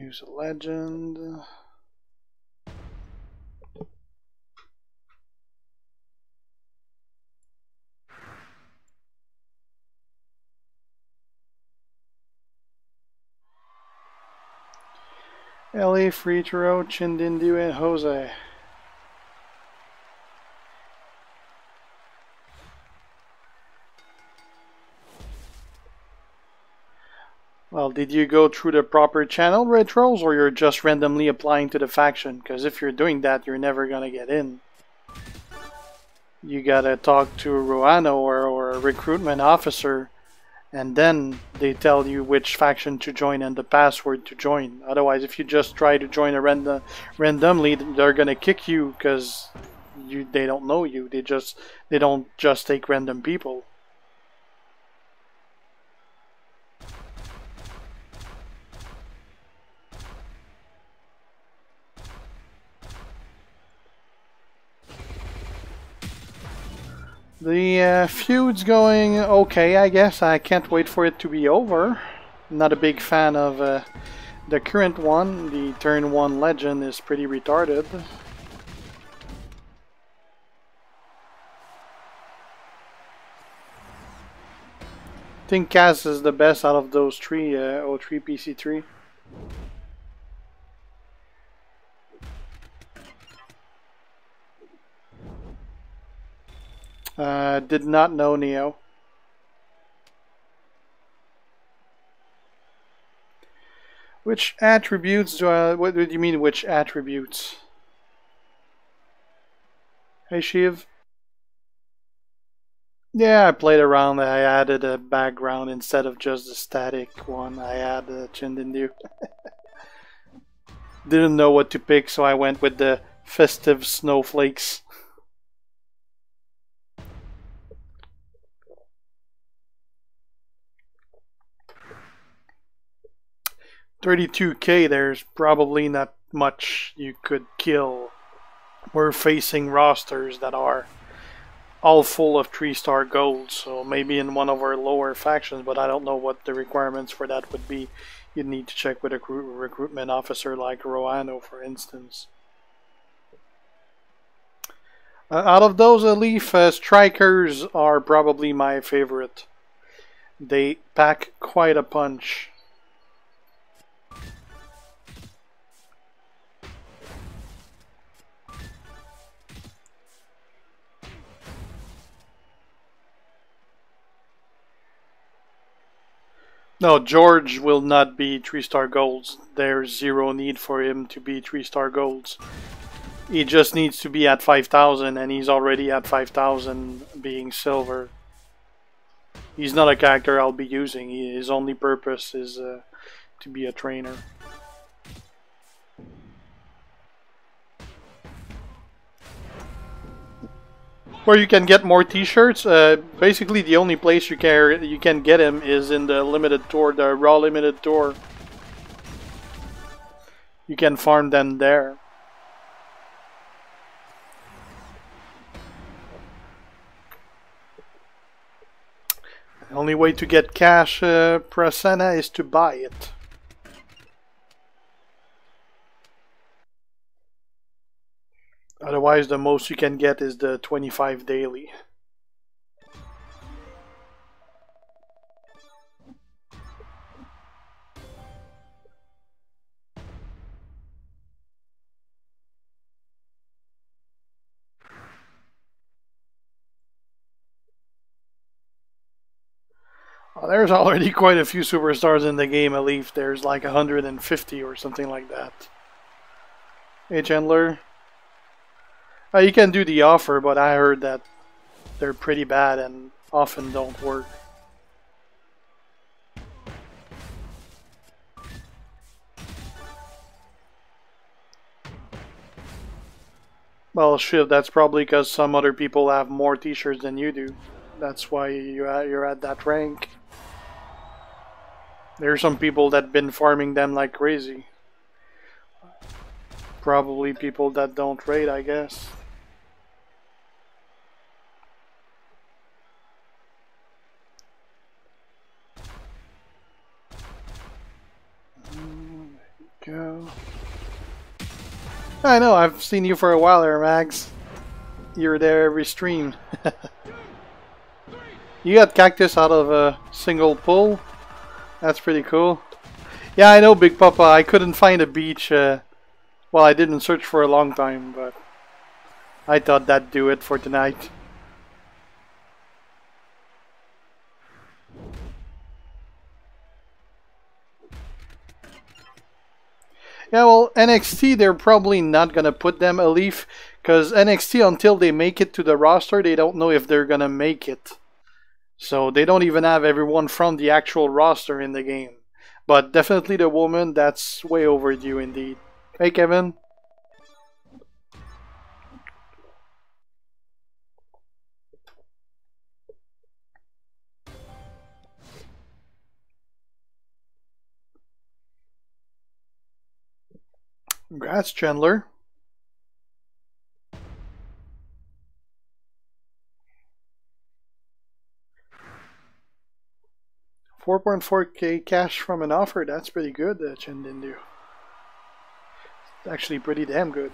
Use a legend. Ellie, Free Throw, Chindindu, and Jose. Well, did you go through the proper channel, Retros, or you're just randomly applying to the faction? Because if you're doing that, you're never gonna get in. You gotta talk to Ruano or a recruitment officer, and then they tell you which faction to join and the password to join. Otherwise, if you just try to join a randomly, they're gonna kick you because they don't know you. They don't just take random people. The feud's going okay, I guess. I can't wait for it to be over. Not a big fan of the current one. The turn 1 legend is pretty retarded. I think Kaz is the best out of those three, O3 PC3. Did not know Neo. Which attributes do I... What do you mean, which attributes? Hey, Shiv. Yeah, I played around. I added a background instead of just the static one. I added a Chindindu. Didn't know what to pick, so I went with the festive snowflakes. $32K, there's probably not much you could kill. We're facing rosters that are all full of 3-star gold, so maybe in one of our lower factions, but I don't know what the requirements for that would be. You'd need to check with a recruitment officer like Roano, for instance. Out of those Leaf, strikers are probably my favorite. They pack quite a punch. No, George will not be 3-star golds. There's zero need for him to be 3-star golds. He just needs to be at 5,000, and he's already at 5,000 being silver. He's not a character I'll be using. His only purpose is to be a trainer. Where you can get more t-shirts, basically the only place you can get him is in the limited tour, the raw limited tour. You can farm them there. The only way to get cash Prasanna is to buy it. Otherwise, the most you can get is the 25 daily. There's already quite a few superstars in the game, at least. There's like 150 or something like that. Hey, Chandler. You can do the offer, but I heard that they're pretty bad and often don't work. Well, Shiv, that's probably because some other people have more t-shirts than you do. That's why you're at that rank. There are some people that have been farming them like crazy. Probably people that don't raid, I guess. go. I know, I've seen you for a while there, Mags. You're there every stream. You got cactus out of a single pull. That's pretty cool. Yeah, I know, Big Papa. I couldn't find a beach. Well, I didn't search for a long time, but I thought that'd do it for tonight. Yeah, well, NXT, they're probably not going to put them a leaf, because NXT, until they make it to the roster, they don't know if they're going to make it. So they don't even have everyone from the actual roster in the game. But definitely the woman, that's way overdue indeed. Hey, Kevin. Congrats, Chandler. 4.4k cash from an offer. That's pretty good, Chendindu. Actually pretty damn good.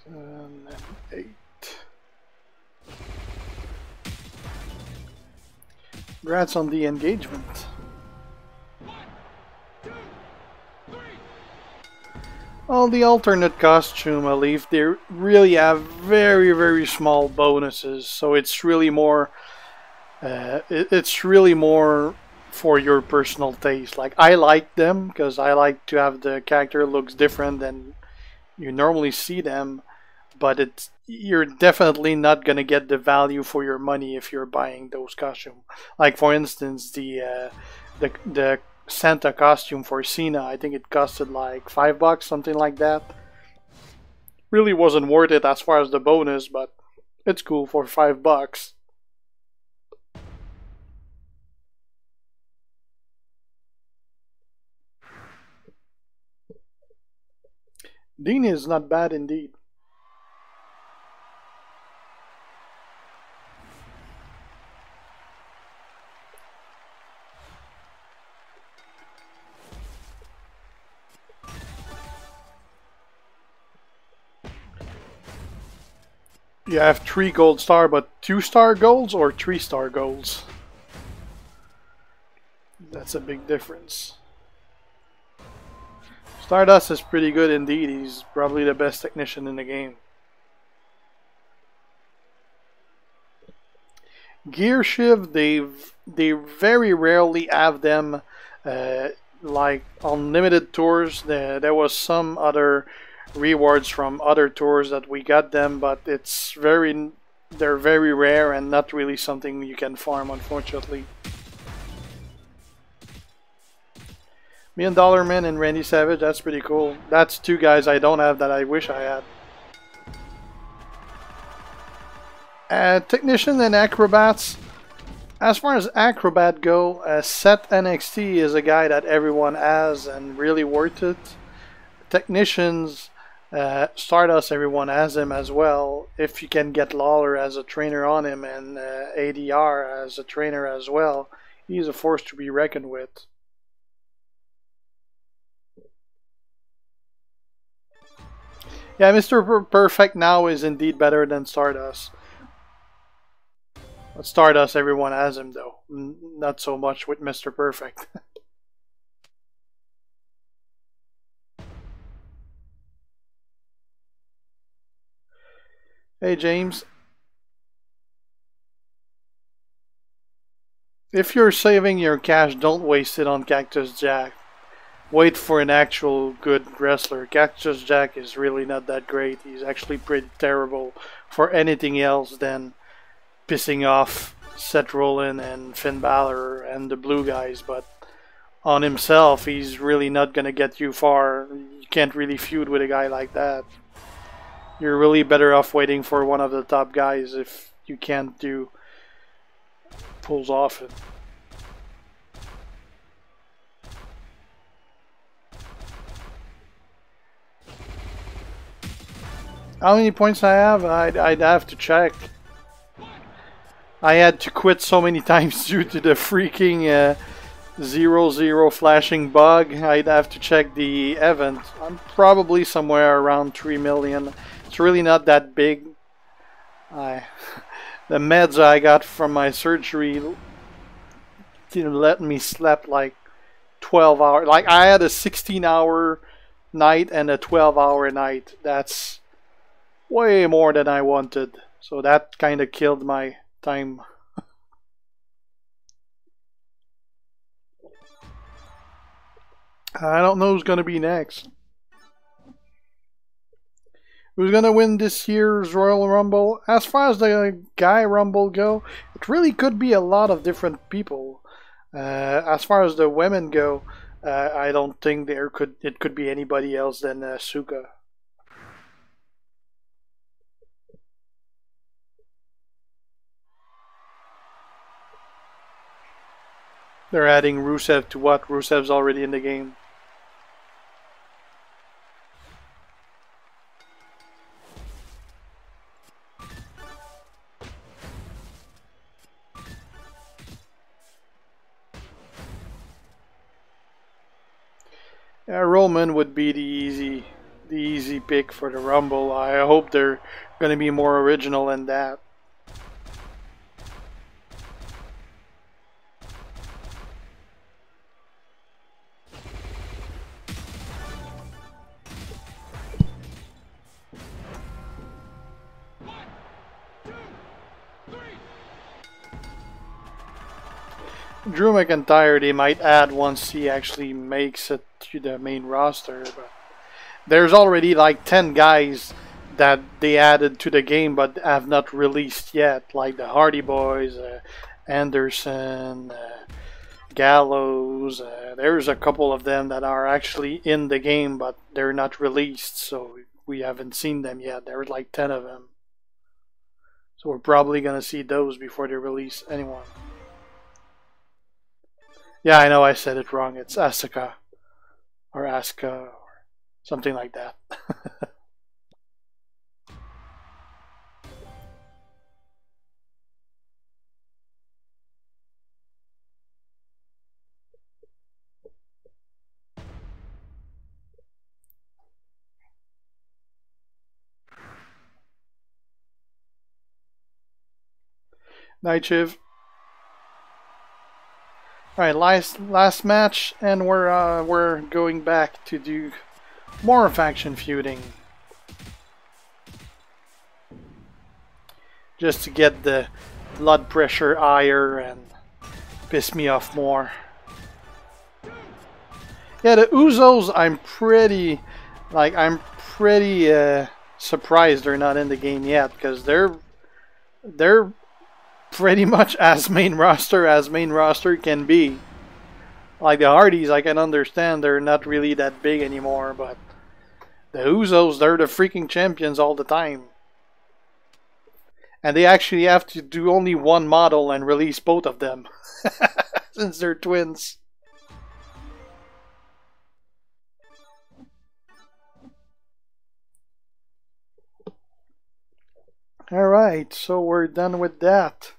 And 8. Congrats on the engagement. Well, the alternate costume, I believe, they really have very small bonuses, so it's really more for your personal taste. Like, I like them because I like to have the character looks different than you normally see them, but you're definitely not gonna get the value for your money if you're buying those costumes. Like, for instance, the Santa costume for Cena, I think it costed like $5, something like that. Really wasn't worth it as far as the bonus, but it's cool for $5. Dean is not bad indeed. You have 3 gold star, but 2-star golds or 3-star golds? That's a big difference. Stardust is pretty good indeed. He's probably the best technician in the game. Gear Shiv, they very rarely have them like on limited tours. There was some other rewards from other tours that we got them, but they're very rare and not really something you can farm, unfortunately. $1 Million Man and Randy Savage, that's pretty cool. That's 2 guys I don't have that I wish I had. Technician and Acrobats. As far as Acrobat go, Seth NXT is a guy that everyone has and really worth it. Technicians, Stardust, everyone has him as well. If you can get Lawler as a trainer on him and ADR as a trainer as well, he's a force to be reckoned with. Yeah, Mr. Perfect now is indeed better than Stardust. But Stardust, everyone has him though. Not so much with Mr. Perfect. Hey James. If you're saving your cash, don't waste it on Cactus Jack. Wait for an actual good wrestler. Cactus Jack is really not that great. He's actually pretty terrible for anything else than pissing off Seth Rollins and Finn Balor and the Blue guys, but on himself, he's really not gonna get you far. You can't really feud with a guy like that. You're really better off waiting for one of the top guys if you can't do pulls off it. How many points I have? I'd have to check. I had to quit so many times due to the freaking 0-0 flashing bug. I'd have to check the event. I'm probably somewhere around 3 million. It's really not that big. The meds I got from my surgery didn't let me sleep like 12 hours. Like I had a 16-hour night and a 12-hour night. That's way more than I wanted. So that kind of killed my time. I don't know who's going to be next. Who's going to win this year's Royal Rumble? As far as the Guy Rumble go, it really could be a lot of different people. As far as the women go, I don't think it could be anybody else than Suka. They're adding Rusev to what? Rusev's already in the game. Yeah, Roman would be the easy pick for the Rumble. I hope they're going to be more original than that. Drew McIntyre they might add once he actually makes it to the main roster, but there's already like 10 guys that they added to the game but have not released yet, like the Hardy Boys, Anderson, Gallows. There's a couple of them that are actually in the game but they're not released, so we haven't seen them yet. There's like 10 of them. So we're probably going to see those before they release anyone. Yeah, I know I said it wrong. It's Asuka. Or Asuka. Or something like that. Night Shiv. Alright, last match, and we're going back to do more faction feuding. Just to get the blood pressure higher and piss me off more. Yeah, the Usos, I'm pretty surprised they're not in the game yet, because they're pretty much as main roster can be. Like the Hardys, I can understand they're not really that big anymore, but the Usos, they're the freaking champions all the time. And they actually have to do only one model and release both of them. Since they're twins. Alright, so we're done with that.